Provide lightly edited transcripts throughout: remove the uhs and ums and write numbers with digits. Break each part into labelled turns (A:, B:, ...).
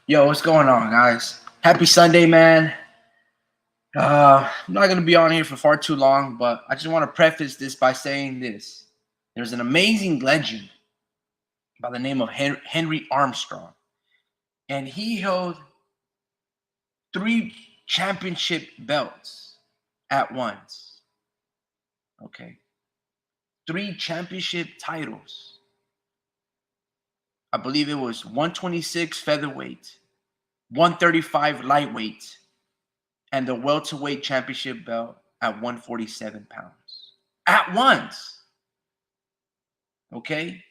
A: Yo, what's going on, guys? Happy Sunday, man. I'm not gonna be on here for far too long, but I just want to preface this by saying this: there's an amazing legend by the name of Henry Armstrong, and he held three championship belts at once. Okay, three championship titles. I believe it was 126 featherweight, 135 lightweight, and the welterweight championship belt at 147 pounds at once. Okay,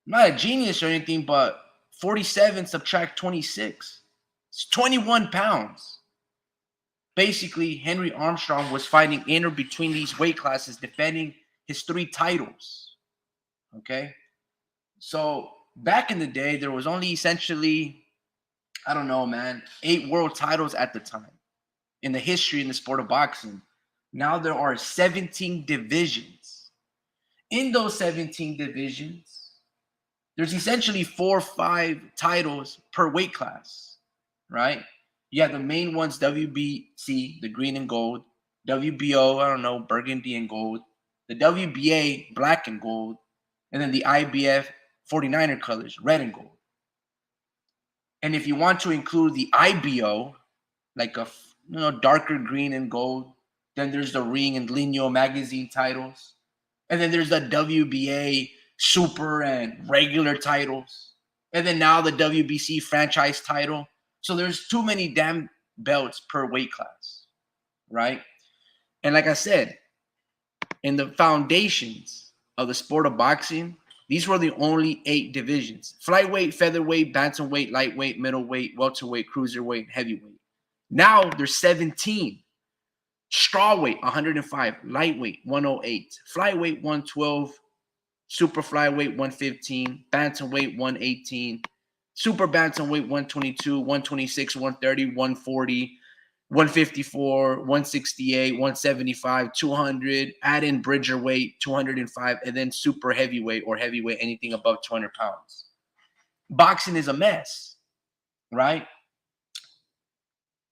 A: I'm not a genius or anything, but 47 subtract 26, it's 21 pounds. Basically, Henry Armstrong was fighting in or between these weight classes, defending his three titles. Okay, so back in the day, there was only essentially, I don't know, man, 8 world titles at the time in the history in the sport of boxing. Now there are 17 divisions. In those 17 divisions, there's essentially 4 or 5 titles per weight class, right? You have the main ones, WBC, the green and gold, WBO, I don't know, burgundy and gold, the WBA, black and gold, and then the IBF 49er colors, red and gold. And if you want to include the IBO, like a darker green and gold, then there's the Ring and Lineal magazine titles, and then there's the WBA super and regular titles, and then now the WBC franchise title. So there's too many damn belts per weight class, right? And like I said, in the foundations of the sport of boxing, these were the only 8 divisions: flyweight, featherweight, bantamweight, lightweight, middleweight, welterweight, cruiserweight, and heavyweight. Now there's 17. Strawweight 105, lightweight 108, flyweight 112, super flyweight 115, bantamweight 118, super bantamweight 122, 126, 130, 140, 154, 168, 175, 200, add in bridger weight 205, and then super heavyweight or heavyweight, anything above 200 pounds. Boxing is a mess, right?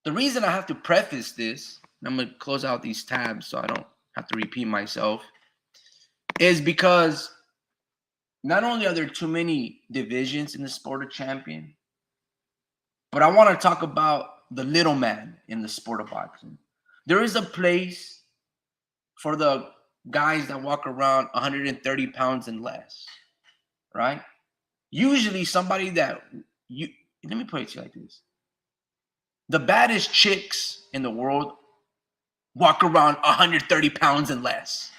A: The reason I have to preface this, and I'm going to close out these tabs so I don't have to repeat myself, is because not only are there too many divisions in the sport of champion, but I want to talk about the little man in the sport of boxing. There is a place for the guys that walk around 130 pounds and less, right? Usually somebody that let me put it to you like this. The baddest chicks in the world walk around 130 pounds and less.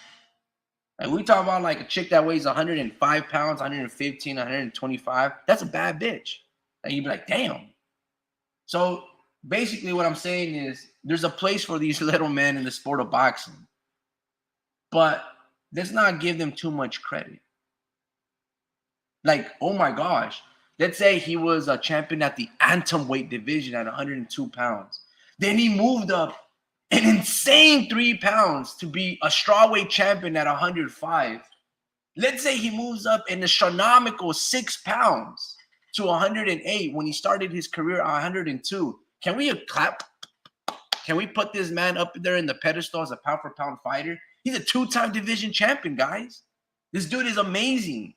A: Like we talk about like a chick that weighs 105 pounds, 115, 125. That's a bad bitch. And you'd be like, damn. So basically what I'm saying is there's a place for these little men in the sport of boxing. But let's not give them too much credit. Like, oh my gosh. Let's say he was a champion at the atomweight division at 102 pounds. Then he moved up an insane 3 pounds to be a strawweight champion at 105. Let's say he moves up an astronomical 6 pounds to 108 when he started his career at 102. Can we clap? Can we put this man up there in the pedestal as a pound for pound fighter? He's a 2-time division champion, guys. This dude is amazing.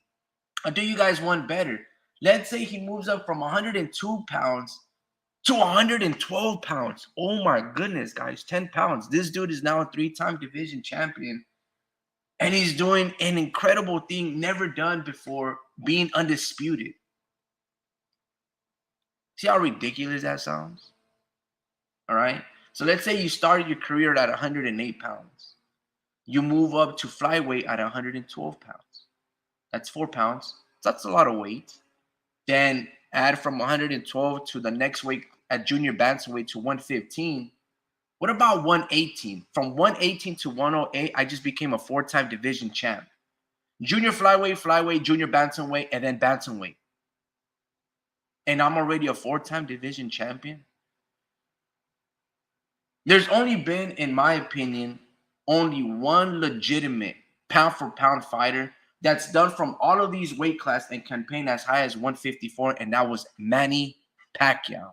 A: I'll do you guys one better. Let's say he moves up from 102 pounds to 112 pounds. Oh my goodness, guys, 10 pounds. This dude is now a 3-time division champion. And he's doing an incredible thing never done before, being undisputed. See how ridiculous that sounds? All right. So let's say you started your career at 108 pounds. You move up to flyweight at 112 pounds. That's 4 pounds. That's a lot of weight. Then add from 112 to the next weight at junior bantamweight to 115. What about 118? From 118 to 108, I just became a 4-time division champ. Junior flyweight, junior bantamweight, and then bantamweight. And I'm already a 4-time division champion. There's only been, in my opinion, only one legitimate pound for pound fighter that's done from all of these weight class and campaign as high as 154, and that was Manny Pacquiao.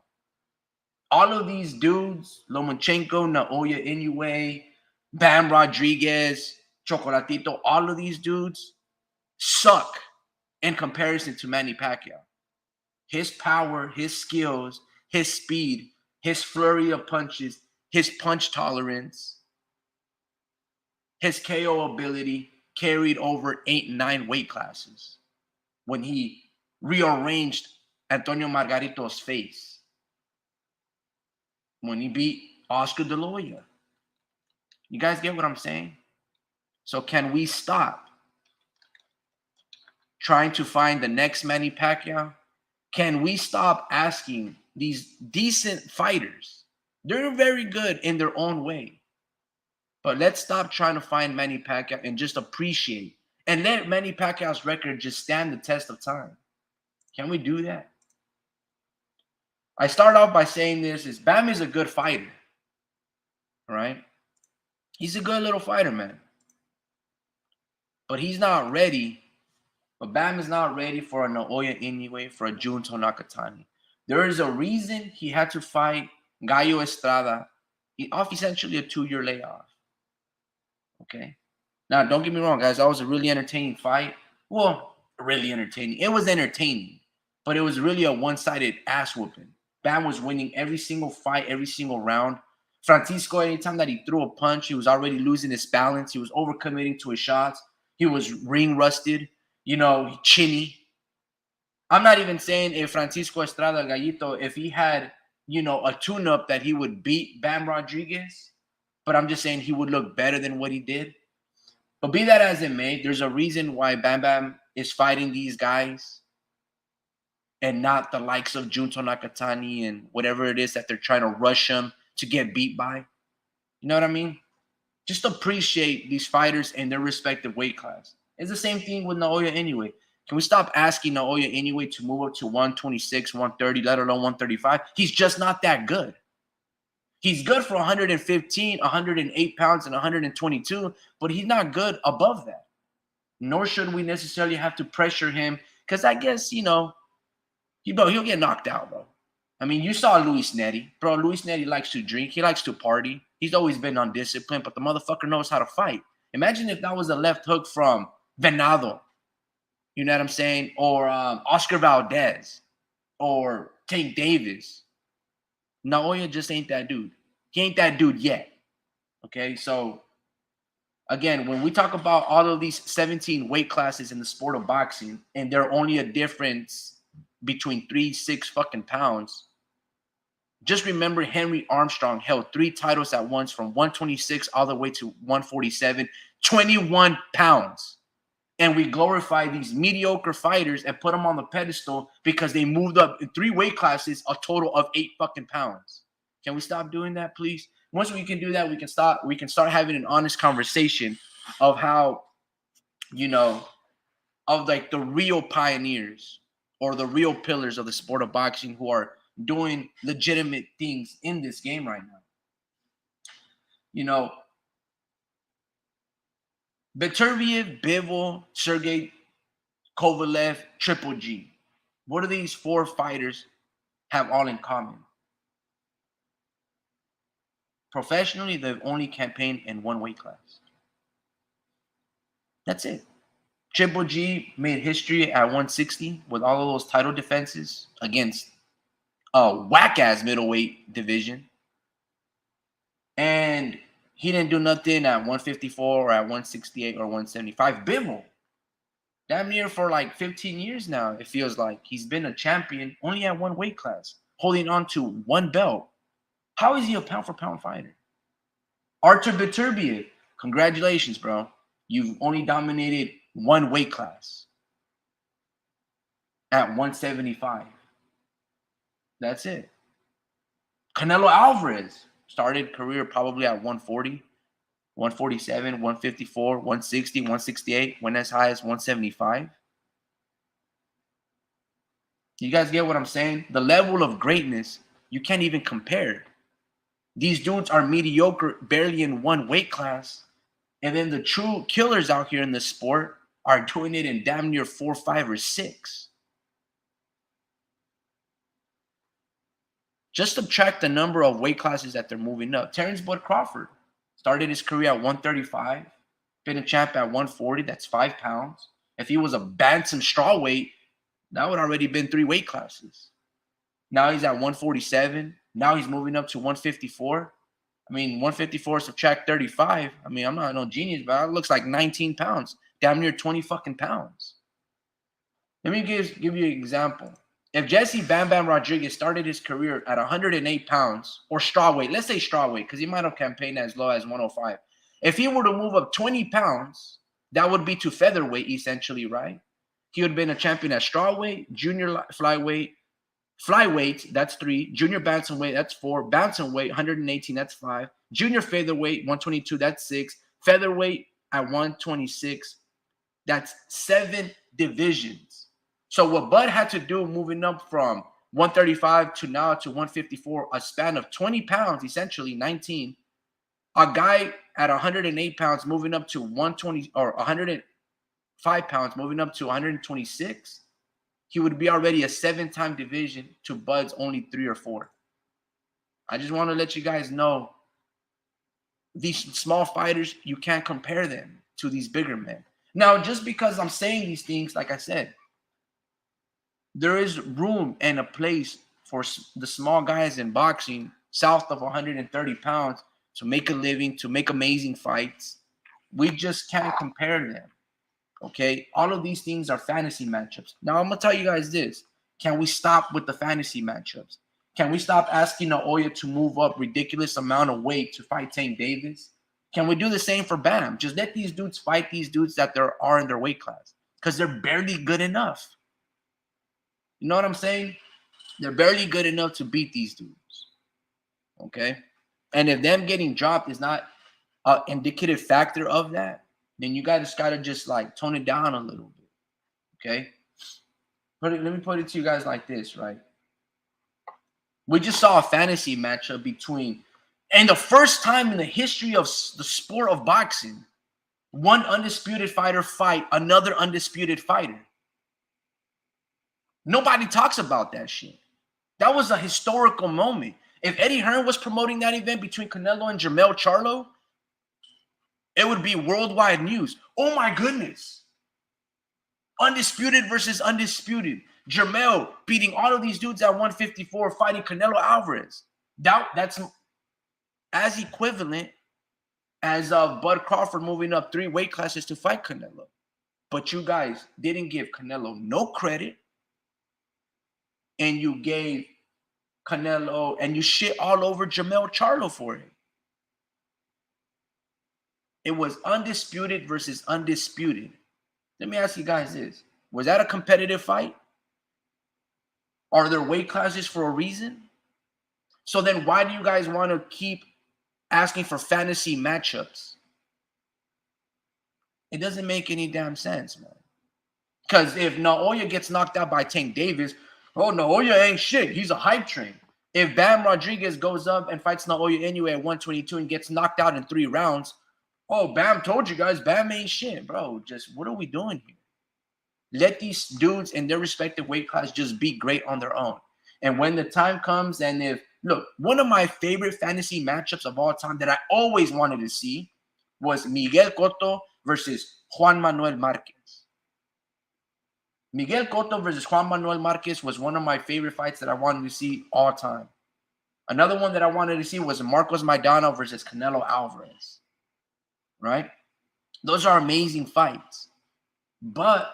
A: All of these dudes, Lomachenko, Naoya Inoue, Bam Rodriguez, Chocolatito, all of these dudes suck in comparison to Manny Pacquiao. His power, his skills, his speed, his flurry of punches, his punch tolerance, his KO ability carried over 8 and 9 weight classes when he rearranged Antonio Margarito's face, when he beat Oscar De La Hoya. You guys get what I'm saying? So can we stop trying to find the next Manny Pacquiao? Can we stop asking these decent fighters? They're very good in their own way. But let's stop trying to find Manny Pacquiao and just appreciate and let Manny Pacquiao's record just stand the test of time. Can we do that? I start off by saying this is Bam is a good fighter. Right? He's a good little fighter, man. But he's not ready. But Bam is not ready for a Naoya Inoue, for a Junto Nakatani. There is a reason he had to fight Gallo Estrada off essentially a 2-year layoff. Okay? Now, don't get me wrong, guys. That was a really entertaining fight. Well, really entertaining. It was entertaining. But it was really a one-sided ass whooping. Bam was winning every single fight, every single round. Francisco, anytime that he threw a punch, he was already losing his balance. He was overcommitting to his shots. He was ring rusted, chinny. I'm not even saying if Francisco Estrada Gallito, if he had, a tune-up that he would beat Bam Rodriguez. But I'm just saying he would look better than what he did. But be that as it may, there's a reason why Bam Bam is fighting these guys and not the likes of Junto Nakatani and whatever it is that they're trying to rush him to get beat by. You know what I mean? Just appreciate these fighters in their respective weight class. It's the same thing with Naoya Inoue. Can we stop asking Naoya Inoue to move up to 126, 130, let alone 135? He's just not that good. He's good for 115, 108 pounds, and 122, but he's not good above that. Nor should we necessarily have to pressure him because I guess, he'll get knocked out, bro. I mean, you saw Luis Nery. Bro, Luis Nery likes to drink. He likes to party. He's always been undisciplined, but the motherfucker knows how to fight. Imagine if that was a left hook from Venado. You know what I'm saying? Or Oscar Valdez. Or Tank Davis. Naoya just ain't that dude. He ain't that dude yet. Okay, so again, when we talk about all of these 17 weight classes in the sport of boxing, and they're only a difference between 3-6 fucking pounds, just remember Henry Armstrong held 3 titles at once from 126 all the way to 147, 21 pounds. And we glorify these mediocre fighters and put them on the pedestal because they moved up in 3 weight classes, a total of 8 fucking pounds. Can we stop doing that, please? Once we can do that, we can start having an honest conversation of how, of like the real pioneers or the real pillars of the sport of boxing who are doing legitimate things in this game right now. Beterbiev, Bivol, Sergey Kovalev, Triple G. What do these 4 fighters have all in common? Professionally, they've only campaigned in 1 weight class. That's it. Triple G made history at 160 with all of those title defenses against a whack-ass middleweight division. And he didn't do nothing at 154 or at 168 or 175. Bivol, damn near for like 15 years now, it feels like. He's been a champion only at 1 weight class, holding on to 1 belt. How is he a pound-for-pound fighter? Artur Beterbiev, congratulations, bro. You've only dominated 1 weight class at 175. That's it. Canelo Alvarez started career probably at 140, 147, 154, 160, 168, went as high as 175. You guys get what I'm saying? The level of greatness, you can't even compare. These dudes are mediocre, barely in 1 weight class. And then the true killers out here in the sport are doing it in damn near 4, 5, or 6. Just subtract the number of weight classes that they're moving up. Terrence Bud Crawford started his career at 135, been a champ at 140. That's 5 pounds. If he was a bantam strawweight, that would already been 3 weight classes. Now he's at 147. Now he's moving up to 154. I mean, 154 subtract 35. I mean, I'm not no genius, but it looks like 19 pounds, damn near 20 fucking pounds. Let me give you an example. If Jesse Bam Bam Rodriguez started his career at 108 pounds, or strawweight, let's say strawweight, because he might have campaigned as low as 105. If he were to move up 20 pounds, that would be to featherweight, essentially, right? He would have been a champion at strawweight, junior flyweight, that's 3, junior bantamweight, that's 4, bantamweight, 118, that's 5, junior featherweight, 122, that's 6, featherweight at 126, that's 7 divisions. So what Bud had to do moving up from 135 to now to 154, a span of 20 pounds, essentially 19. A guy at 108 pounds moving up to 120 or 105 pounds moving up to 126, he would be already a 7-time division to Bud's only 3 or 4. I just want to let you guys know these small fighters, you can't compare them to these bigger men. Now, just because I'm saying these things, like I said, there is room and a place for the small guys in boxing south of 130 pounds to make a living, to make amazing fights. We just can't compare them, okay? All of these things are fantasy matchups. Now, I'm going to tell you guys this. Can we stop with the fantasy matchups? Can we stop asking Naoya to move up ridiculous amount of weight to fight Tank Davis? Can we do the same for Bam? Just let these dudes fight these dudes that are in their weight class because they're barely good enough. You know what I'm saying? They're barely good enough to beat these dudes. Okay? And if them getting dropped is not an indicative factor of that, then you guys got to just like tone it down a little bit. Okay? Let me put it to you guys like this, right? We just saw a fantasy matchup between, and the first time in the history of the sport of boxing, one undisputed fighter fight another undisputed fighter. Nobody talks about that shit. That was a historical moment. If Eddie Hearn was promoting that event between Canelo and Jermell Charlo, it would be worldwide news. Oh my goodness. Undisputed versus undisputed. Jermell beating all of these dudes at 154, fighting Canelo Alvarez. That's as equivalent as Bud Crawford moving up 3 weight classes to fight Canelo. But you guys didn't give Canelo no credit. And you gave Canelo, and you shit all over Jermell Charlo for it. It was undisputed versus undisputed. Let me ask you guys this. Was that a competitive fight? Are there weight classes for a reason? So then why do you guys want to keep asking for fantasy matchups? It doesn't make any damn sense, man. Because if Naoya gets knocked out by Tank Davis, oh, Naoya ain't shit. He's a hype train. If Bam Rodriguez goes up and fights Naoya anyway at 122 and gets knocked out in 3 rounds, oh, Bam told you guys, Bam ain't shit, bro. Just what are we doing here? Let these dudes in their respective weight class just be great on their own. And when the time comes, and if, look, one of my favorite fantasy matchups of all time that I always wanted to see was Miguel Cotto versus Juan Manuel Marquez. Miguel Cotto versus Juan Manuel Marquez was one of my favorite fights that I wanted to see all time. Another one that I wanted to see was Marcos Maidana versus Canelo Alvarez. Right? Those are amazing fights. But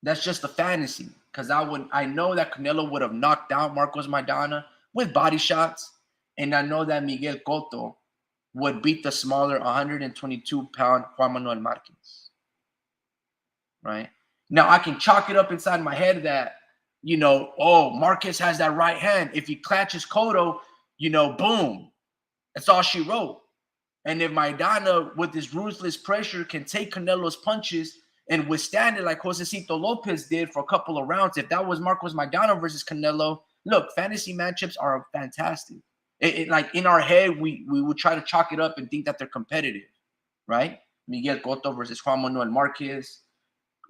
A: that's just a fantasy. Because I know that Canelo would have knocked out Marcos Maidana with body shots. And I know that Miguel Cotto would beat the smaller 122-pound Juan Manuel Marquez. Right? Now, I can chalk it up inside my head that, you know, oh, Marquez has that right hand. If he clatches Cotto, you know, boom. That's all she wrote. And if Maidana, with his ruthless pressure, can take Canelo's punches and withstand it like Josecito Lopez did for a couple of rounds, if that was Marcos Maidana versus Canelo, look, fantasy matchups are fantastic. Like in our head, we would try to chalk it up and think that they're competitive, right? Miguel Cotto versus Juan Manuel Marquez.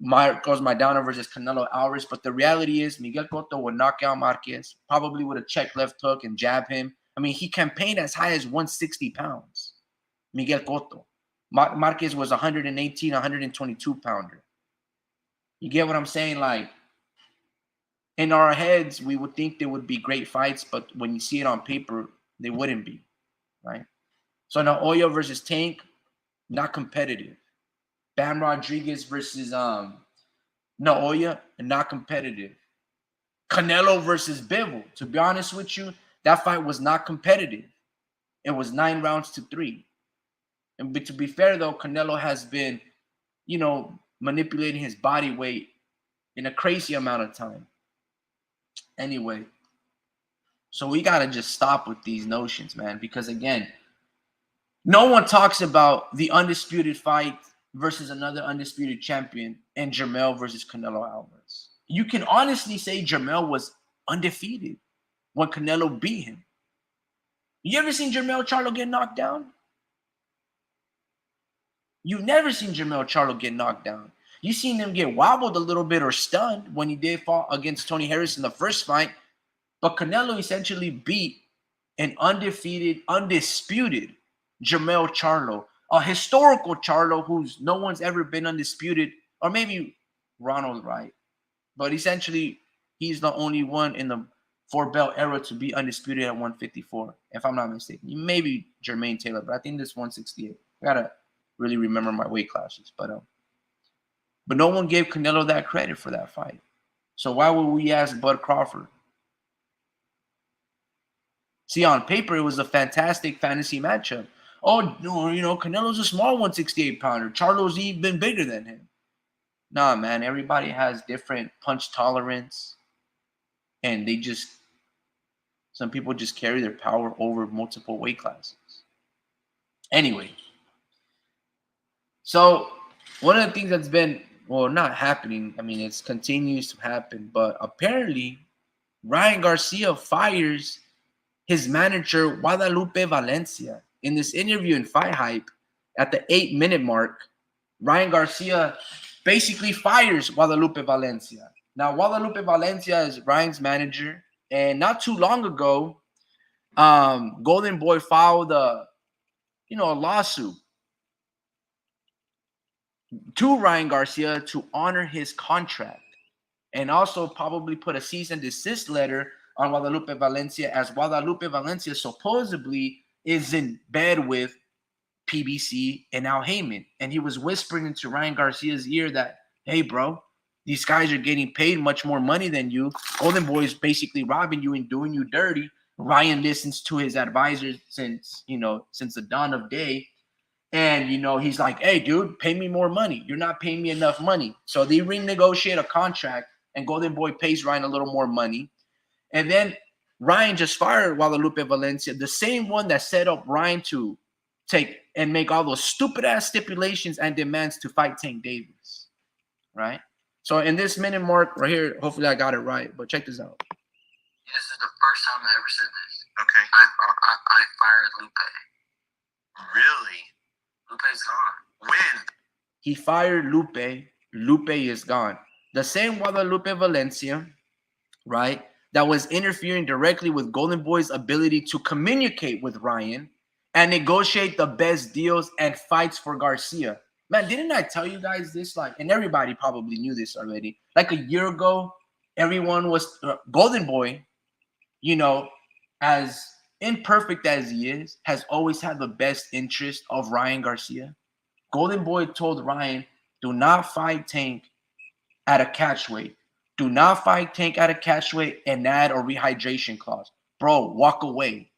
A: Marcos Maidana versus Canelo Alvarez. But the reality is Miguel Cotto would knock out Marquez, probably with a check left hook and jab him. I mean, he campaigned as high as 160 pounds, Miguel Cotto. Marquez was 118, 122 pounder. You get what I'm saying? Like, in our heads, we would think they would be great fights, but when you see it on paper, they wouldn't be, right? So Naoya versus Tank, not competitive. Bam Rodriguez versus Naoya, not competitive. Canelo versus Bivol, to be honest with you, that fight was not competitive. It was 9 rounds to 3. And to be fair, though, Canelo has been, manipulating his body weight in a crazy amount of time. Anyway, so we got to just stop with these notions, man, because, again, no one talks about the undisputed fight versus another undisputed champion and Jermell versus Canelo Alvarez. You can honestly say Jermell was undefeated when Canelo beat him. You ever seen Jermell Charlo get knocked down? You've never seen Jermell Charlo get knocked down. You've seen him get wobbled a little bit or stunned when he did fall against Tony Harris in the first fight. But Canelo essentially beat an undefeated, undisputed Jermell Charlo, a historical Charlo who's no one's ever been undisputed, or maybe Ronald Wright. But essentially, he's the only one in the 4-belt era to be undisputed at 154, if I'm not mistaken. Maybe Jermaine Taylor, but I think this 168. I gotta really remember my weight classes. But no one gave Canelo that credit for that fight. So why would we ask Bud Crawford? See, on paper, it was a fantastic fantasy matchup. Oh, no, Canelo's a small 168-pounder. Charlo's even bigger than him. Nah, man, everybody has different punch tolerance. And some people just carry their power over multiple weight classes. Anyway, so one of the things that's been, not happening, I mean, it continues to happen, but apparently Ryan Garcia fires his manager, Guadalupe Valencia. In this interview in Fight Hype, at the 8-minute mark, Ryan Garcia basically fires Guadalupe Valencia. Now, Guadalupe Valencia is Ryan's manager, and not too long ago, Golden Boy filed a lawsuit to Ryan Garcia to honor his contract, and also probably put a cease and desist letter on Guadalupe Valencia, as Guadalupe Valencia supposedly is in bed with PBC and Al Heyman. And he was whispering into Ryan Garcia's ear that, hey, bro, these guys are getting paid much more money than you. Golden Boy is basically robbing you and doing you dirty. Ryan listens to his advisors since the dawn of day. And, he's like, hey, dude, pay me more money. You're not paying me enough money. So they renegotiate a contract, and Golden Boy pays Ryan a little more money. And then Ryan just fired Guadalupe Valencia, the same one that set up Ryan to take and make all those stupid-ass stipulations and demands to fight Tank Davis, right? So in this minute mark right here, hopefully I got it right, but check this out.
B: This is the first time I ever said this. Okay. I fired Lupe. Really? Lupe's gone. When?
A: He fired Lupe. Lupe is gone. The same Guadalupe Valencia, right, that was interfering directly with Golden Boy's ability to communicate with Ryan and negotiate the best deals and fights for Garcia. Man, didn't I tell you guys this? And everybody probably knew this already. Like a year ago, everyone was Golden Boy, as imperfect as he is, has always had the best interest of Ryan Garcia. Golden Boy told Ryan, do not fight Tank at a catchweight. Do not fight Tank at a catchweight and add a rehydration clause. Bro, walk away.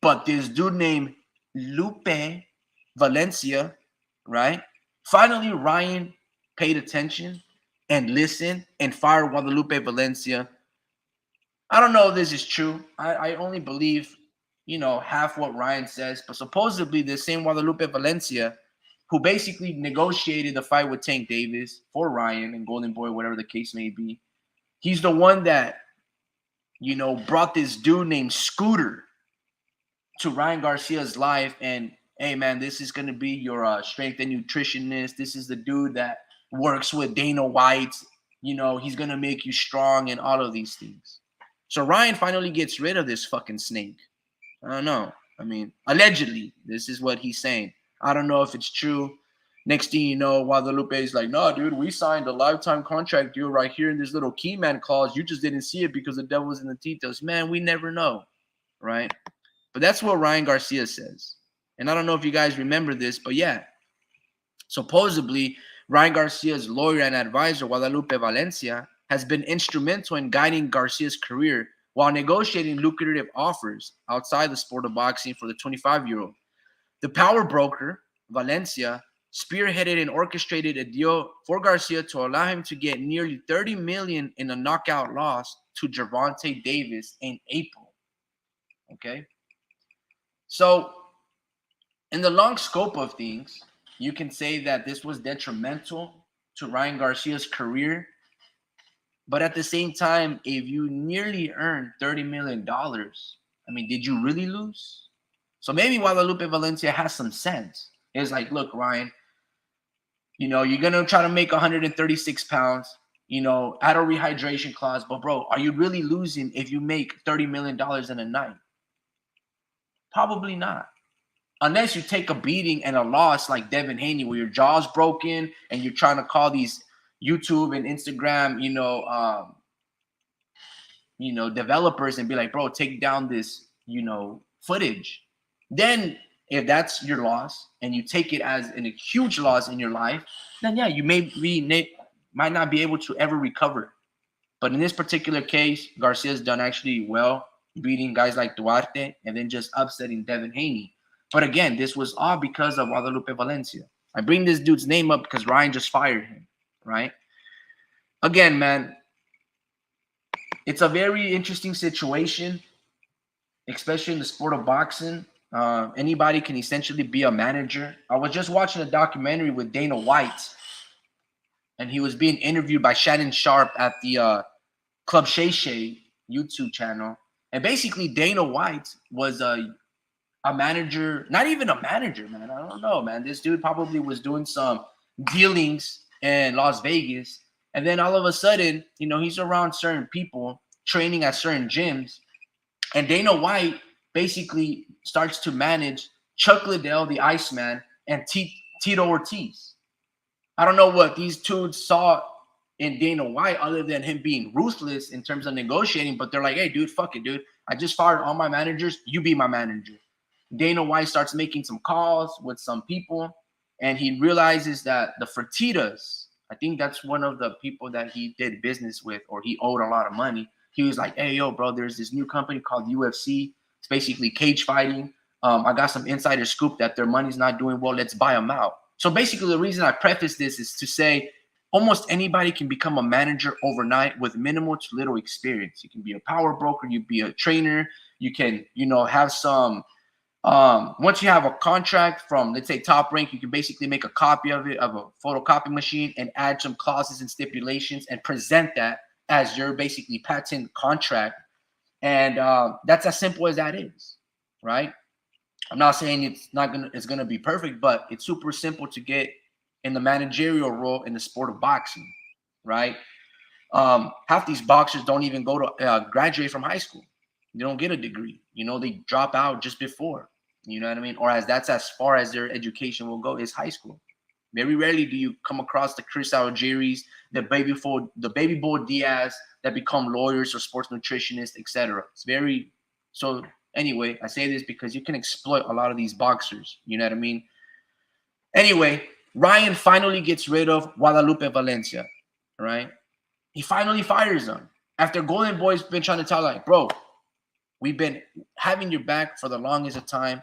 A: But this dude named Lupe Valencia, right? Finally, Ryan paid attention and listened and fired Guadalupe Valencia. I don't know if this is true. I only believe, half what Ryan says. But supposedly the same Guadalupe Valencia, who basically negotiated the fight with Tank Davis for Ryan and Golden Boy, whatever the case may be. He's the one that, brought this dude named Scooter to Ryan Garcia's life. And, hey, man, this is going to be your strength and nutritionist. This is the dude that works with Dana White. You know, he's going to make you strong and all of these things. So Ryan finally gets rid of this fucking snake. I don't know. I mean, allegedly, this is what he's saying. I don't know if it's true. Next thing you know, Guadalupe is like, no, dude, we signed a lifetime contract deal right here in this little key man clause. You just didn't see it because the devil's in the details. Man, we never know, right? But that's what Ryan Garcia says. And I don't know if you guys remember this, but yeah, supposedly Ryan Garcia's lawyer and advisor, Guadalupe Valencia, has been instrumental in guiding Garcia's career while negotiating lucrative offers outside the sport of boxing for the 25-year-old. The power broker, Valencia, spearheaded and orchestrated a deal for Garcia to allow him to get nearly $30 million in a knockout loss to Gervonta Davis in April. Okay? So, in the long scope of things, you can say that this was detrimental to Ryan Garcia's career. But at the same time, if you nearly earned $30 million, I mean, did you really lose? So maybe Guadalupe Valencia has some sense. It's like, look, Ryan, you know, you're going to try to make 136 pounds, you know, add a rehydration clause. But, bro, are you really losing if you make $30 million in a night? Probably not. Unless you take a beating and a loss like Devin Haney, where your jaw's broken and you're trying to call these YouTube and Instagram, developers and be like, bro, take down this, footage. Then if that's your loss and you take it as a huge loss in your life, then yeah, you might not be able to ever recover. But in this particular case, Garcia's done actually well, beating guys like Duarte and then just upsetting Devin Haney. But again, this was all because of Guadalupe Valencia. I bring this dude's name up because Ryan just fired him, right? Again, man, it's a very interesting situation, especially in the sport of boxing. Anybody can essentially be a manager. I was just watching a documentary with Dana White, and he was being interviewed by Shannon Sharp at the Club Shay Shay YouTube channel. And basically, Dana White was a manager, not even a manager, man. I don't know, man. This dude probably was doing some dealings in Las Vegas. And then all of a sudden, he's around certain people training at certain gyms. And Dana White basically starts to manage Chuck Liddell, the Iceman, and Tito Ortiz. I don't know what these two saw in Dana White other than him being ruthless in terms of negotiating. But they're like, hey, dude, fuck it, dude. I just fired all my managers. You be my manager. Dana White starts making some calls with some people, and he realizes that the Fertitas, I think that's one of the people that he did business with or he owed a lot of money. He was like, hey, yo, bro, there's this new company called UFC. It's basically cage fighting. I got some insider scoop that their money's not doing well. Let's buy them out. So basically the reason I preface this is to say almost anybody can become a manager overnight with minimal to little experience. You can be a power broker. You be a trainer. You can, have some once you have a contract from, let's say, Top Rank, you can basically make a copy of it, of a photocopy machine, and add some clauses and stipulations and present that as your basically patent contract. And that's as simple as that is, right? I'm not saying it's gonna be perfect, but it's super simple to get in the managerial role in the sport of boxing, right? Half these boxers don't even go to graduate from high school. They don't get a degree. They drop out just before. You know what I mean? Or that's as far as their education will go is high school. Very rarely do you come across the Chris Algieri's, the Baby Bull Diaz that become lawyers or sports nutritionists, etc. It's very so. Anyway, I say this because you can exploit a lot of these boxers. You know what I mean? Anyway, Ryan finally gets rid of Guadalupe Valencia, right? He finally fires him after Golden Boy's been trying to tell, like, bro, we've been having your back for the longest of time.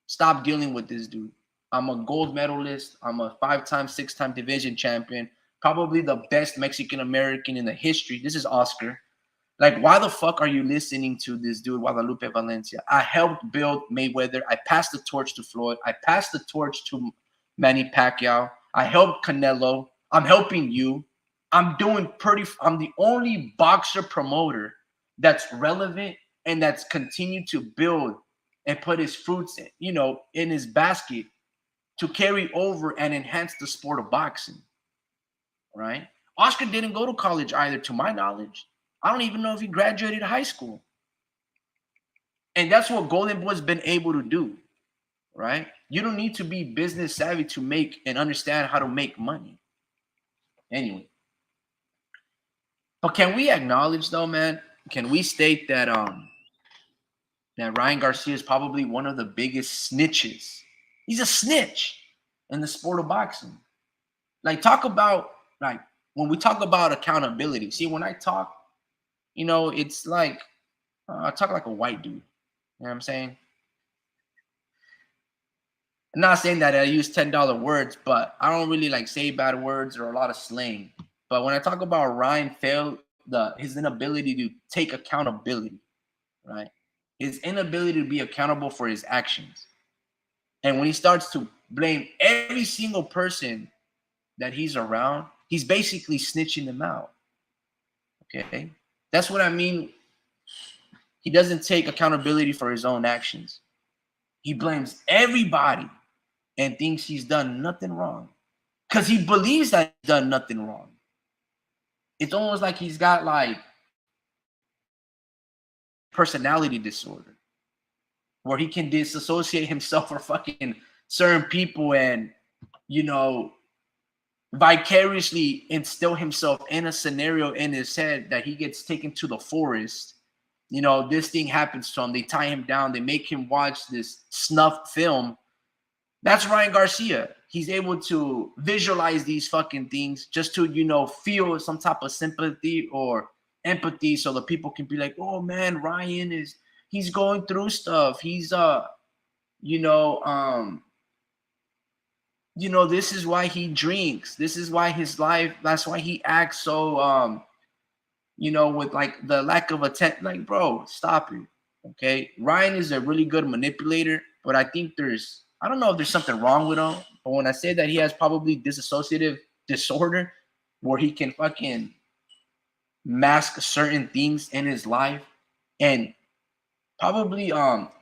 A: Stop dealing with this dude. I'm a gold medalist. I'm a 5-time, 6-time division champion. Probably the best Mexican-American in the history. This is Oscar. Like, why the fuck are you listening to this dude, Guadalupe Valencia? I helped build Mayweather. I passed the torch to Floyd. I passed the torch to Manny Pacquiao. I helped Canelo. I'm helping you. I'm the only boxer promoter that's relevant and that's continued to build and put his fruits, in his basket to carry over and enhance the sport of boxing. right? Oscar didn't go to college either, to my knowledge. I don't even know if he graduated high school. And that's what Golden Boy's been able to do, right? You don't need to be business savvy to make and understand how to make money. Anyway. But can we acknowledge though, man? Can we state that Ryan Garcia is probably one of the biggest snitches? He's a snitch in the sport of boxing. Like, talk about, like, when we talk about accountability. See, when I talk, it's like I talk like a white dude. You know what I'm saying? I'm not saying that I use $10 words, but I don't really like say bad words or a lot of slang. But when I talk about Ryan his inability to take accountability, right? His inability to be accountable for his actions. And when he starts to blame every single person that he's around, he's basically snitching them out. Okay? That's what I mean. He doesn't take accountability for his own actions. He blames everybody and thinks he's done nothing wrong because he believes that he's done nothing wrong. It's almost like he's got like personality disorder where he can disassociate himself from fucking certain people and, vicariously instill himself in a scenario in his head that he gets taken to the forest. This thing happens to him. They tie him down. They make him watch this snuffed film. That's Ryan Garcia. He's able to visualize these fucking things just to, feel some type of sympathy or empathy so the people can be like, oh man, he's going through stuff. He's this is why he drinks. This is why his life, that's why he acts so with like the lack of attention. Like, bro, stop it. Okay. Ryan is a really good manipulator, but I think I don't know if there's something wrong with him, but when I say that he has probably dissociative disorder where he can fucking mask certain things in his life and probably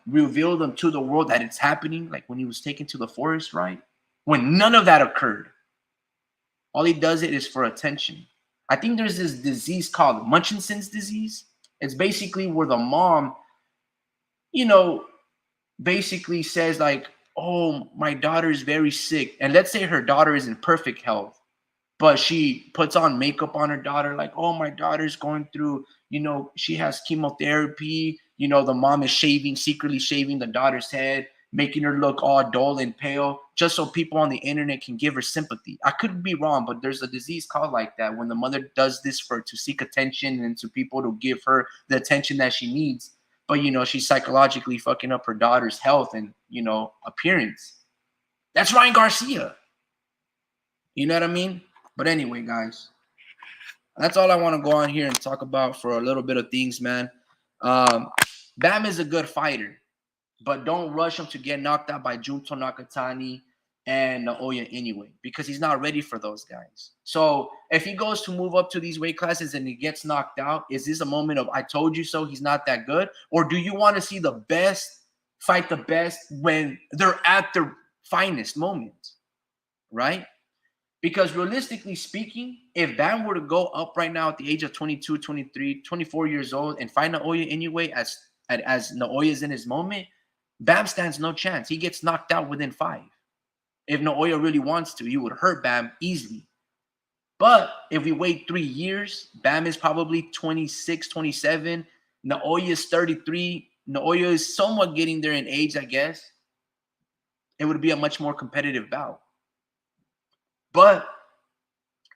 A: reveal them to the world that it's happening, like when he was taken to the forest, right? When none of that occurred. All he does it is for attention. I think there's this disease called Munchausen's disease. It's basically where the mom, basically says like, oh, my daughter is very sick. And let's say her daughter is in perfect health, but she puts on makeup on her daughter like, oh, my daughter's going through, she has chemotherapy. The mom is secretly shaving the daughter's head, making her look all dull and pale, just so people on the internet can give her sympathy. I could be wrong, but there's a disease called like that when the mother does this to seek attention and to people to give her the attention that she needs. But, she's psychologically fucking up her daughter's health and, appearance. That's Ryan Garcia. You know what I mean? But anyway, guys, that's all I want to go on here and talk about for a little bit of things, man. Bam is a good fighter, but don't rush him to get knocked out by Junto Nakatani and Naoya anyway, because he's not ready for those guys. So if he goes to move up to these weight classes and he gets knocked out, is this a moment of I told you so, he's not that good? Or do you want to see the best fight the best when they're at their finest moments, right? Because realistically speaking, if Bam were to go up right now at the age of 22, 23, 24 years old and fight Naoya anyway as Naoya is in his moment, Bam stands no chance. He gets knocked out within 5. If Naoya really wants to, he would hurt Bam easily. But if we wait 3 years, Bam is probably 26, 27. Naoya is 33. Naoya is somewhat getting there in age, I guess. It would be a much more competitive bout. But,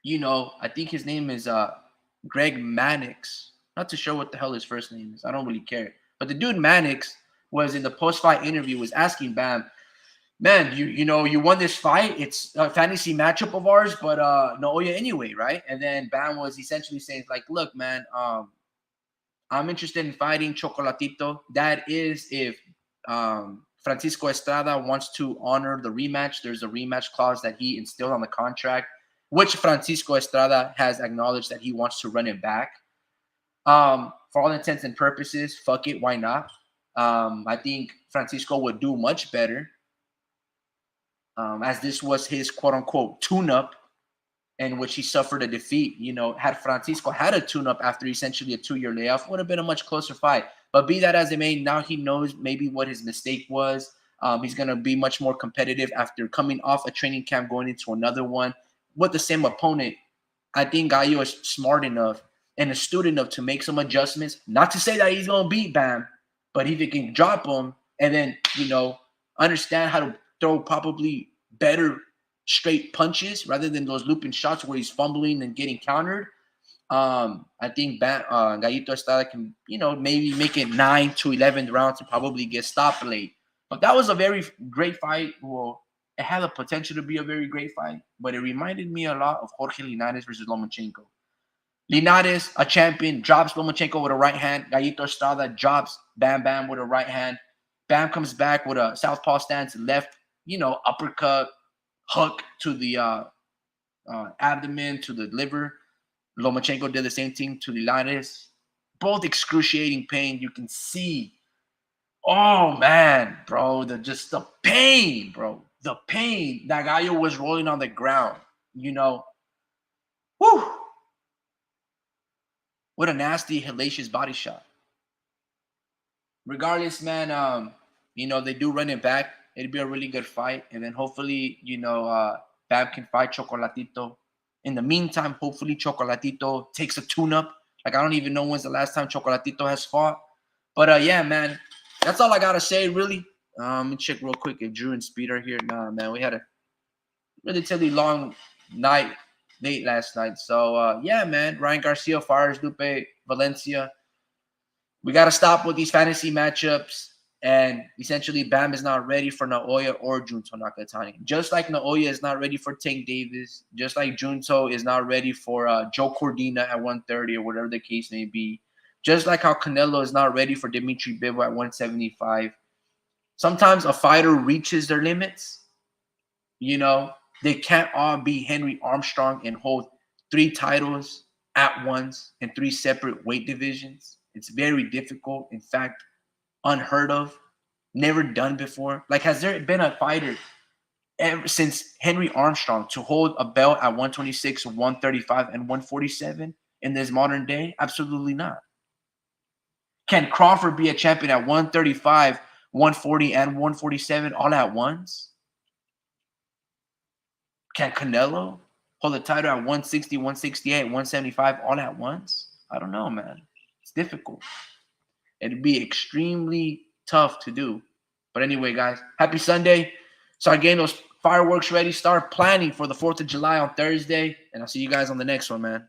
A: I think his name is Greg Mannix. Not too sure what the hell his first name is. I don't really care. But the dude Mannix was in the post-fight interview, was asking Bam, man, you won this fight. It's a fantasy matchup of ours, but Naoya anyway, right? And then Bam was essentially saying, like, look, man, I'm interested in fighting Chocolatito. That is if Francisco Estrada wants to honor the rematch. There's a rematch clause that he instilled on the contract, which Francisco Estrada has acknowledged that he wants to run it back. For all intents and purposes, fuck it, why not? I think Francisco would do much better, as this was his quote-unquote tune-up. in which he suffered a defeat. Had Francisco had a tune-up after essentially a 2-year layoff, would have been a much closer fight. But be that as it may, now he knows maybe what his mistake was. He's going to be much more competitive after coming off a training camp, going into another one with the same opponent. I think Gallo is smart enough and astute enough to make some adjustments. Not to say that he's going to beat Bam, but if he can drop him and then, understand how to throw probably better straight punches rather than those looping shots where he's fumbling and getting countered. I think Gallito Estrada can, maybe make it 9 to 11 rounds and probably get stopped late. But that was a very great fight. Well, it had the potential to be a very great fight, but it reminded me a lot of Jorge Linares versus Lomachenko. Linares, a champion, drops Lomachenko with a right hand. Gallito Estrada drops Bam Bam with a right hand. Bam comes back with a southpaw stance, left, uppercut, hook to the abdomen, to the liver. Lomachenko did the same thing to Linares. Both excruciating pain. You can see. Oh, man, bro. The pain, bro. The pain. That Gallo was rolling on the ground, Whew. What a nasty, hellacious body shot. Regardless, man, they do run it back. It'd be a really good fight. And then hopefully, Bam can fight Chocolatito. In the meantime, hopefully Chocolatito takes a tune-up. Like, I don't even know when's the last time Chocolatito has fought. But, yeah, man, that's all I got to say, really. Let me check real quick if Drew and Speed are here. Nah, man, we had a relatively long night, late last night. So, yeah, man, Ryan Garcia fires Lupe Valencia. We got to stop with these fantasy matchups. And essentially, Bam is not ready for Naoya or Junto Nakatani. Just like Naoya is not ready for Tank Davis. Just like Junto is not ready for Joe Cordina at 130 or whatever the case may be. Just like how Canelo is not ready for Dimitri Bivol at 175. Sometimes a fighter reaches their limits. They can't all be Henry Armstrong and hold 3 titles at once in 3 separate weight divisions. It's very difficult. In fact, unheard of, never done before. Like, has there been a fighter ever since Henry Armstrong to hold a belt at 126, 135, and 147 in this modern day? Absolutely not. Can Crawford be a champion at 135, 140, and 147 all at once? Can Canelo hold the title at 160, 168, 175 all at once? I don't know, man. It's difficult. It'd be extremely tough to do. But anyway, guys, happy Sunday. Start getting those fireworks ready. Start planning for the 4th of July on Thursday. And I'll see you guys on the next one, man.